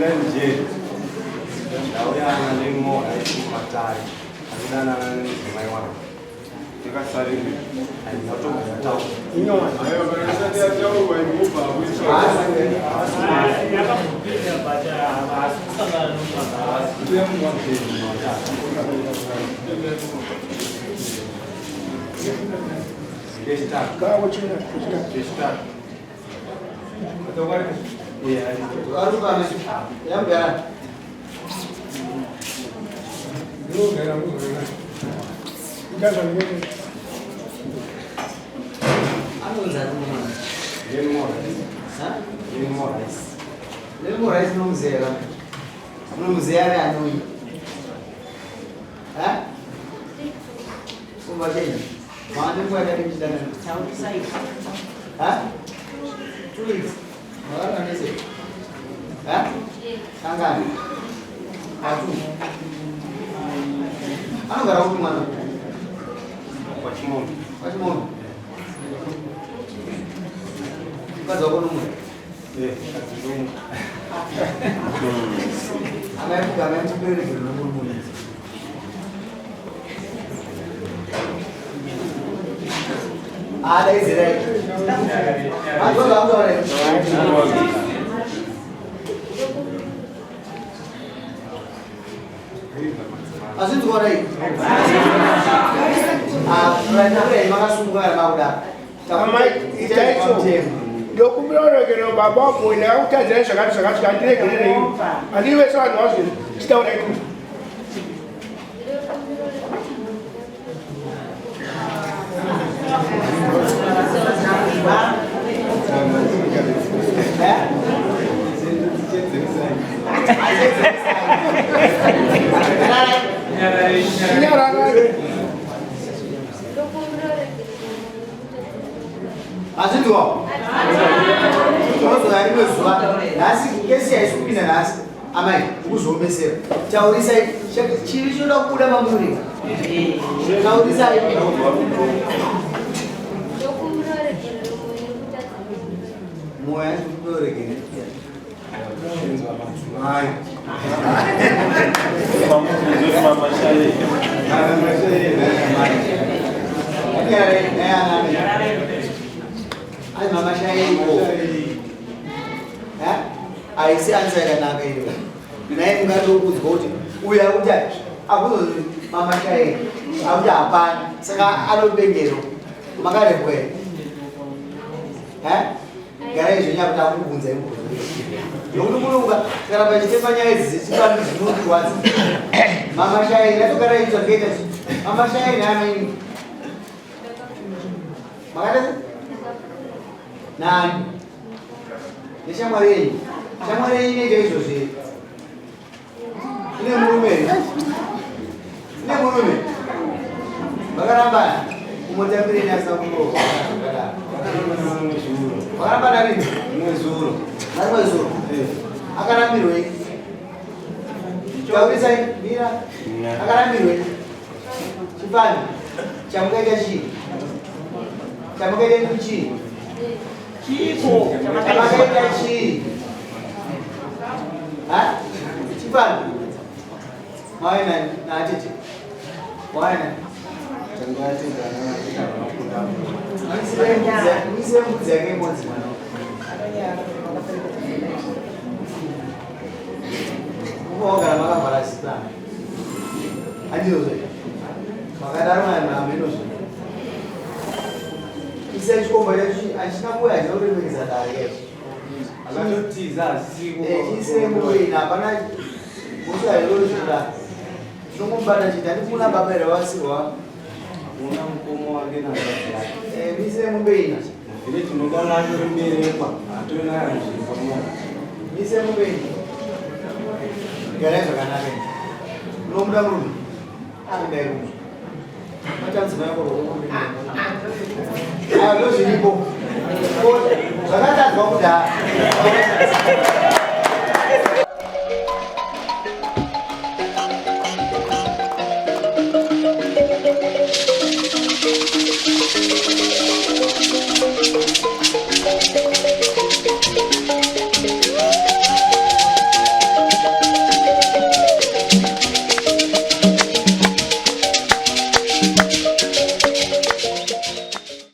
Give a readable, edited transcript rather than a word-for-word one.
nje. Dawo ya na limo ai matai. Ana na mai wana. Tika sari ni. Ai moto mtao. Inyo wana. Ayo bana sasa ya jawo wa imuba wicho. Ya kama kupita baada asukana numa. Ndio mwanzo. Start. Kawo china. Start. Atawari. Yeah. Aru kana. Yam gara. Yo gara mu gara. Ika kana ni. Anu zaru mana? Lemon rice. Ha? Lemon rice. Lemon rice não zera. Não zera anu. Ha? Como vai? Mana buat ada di dalam? Tahu saya. Hah? Tulis. Mana ni sih? Hah? Tangan. Aku. Anu garau mana? Pacimon. Pacimon. Kau jawab nomor. Pacimon. Kami tu beri nomor mula. Ada Israel. Aku tahu orang. Asyik tu orang. Mereka ni mana semua orang muda. Kamai itu itu. Dokumen orang kena bapa pun nak ucap jadi sekarang dia kena ni. Adi wes orang nasi. Kita orang itu. Asyik tu. Kalau sudah ini sudah nasi kesi es kopi nasi, amai, usul mesir. Jauh saya ciri sudah kuda mamuri. Jauh saya. Moe tu lagi. Mai. Kamu tujuh mama saya. Mama saya. Ini ada. Ay mama saya ibu. Ay si an saya kena kayu. Naik muka tu budi. Uya uja. Aku mama saya. Aku apa? Sekarang alu bengeru. Maka deh gue. Gara ijunya bertamu bunzai mu. Lulu enggak. Gara baju tepanya itu siapa dulu kuat. Mama saya itu gara itu kita. Mama saya ini. Maka deh. Nah, ni siapa ini jadi sosial. Ini murumeh. Bagaimana apa? Umur jambir ini asal umur. Bagaimana apa dari? Muzur. Akan ambil duit. Jauh saya, mira. Akan ambil duit. Cepat. Campur gaji. Kiko, pakai gaji. Hah? Cepat. Mana? Nanti. Mana? Jangan Ini saya mau jaga emosi mana? Mau gara makan balas kita. Aduh saya. Makan darah mana minus. Isa chiko mbele achina kuya zori weza dare. Akatotiza siko. Ise mwe na bana musa yoro shida. Shomo bana chitani kuna babere wasiwa. Una mkomo wake na baba. Mise mwe ina. Ile tunogana ndio mbele kwa. Atuna ya shiko. Mise mwe ina. Gereza kana ke. Nomda mru. Ande. Macam sebenarnya kalau sini bu, sangat tak mudah.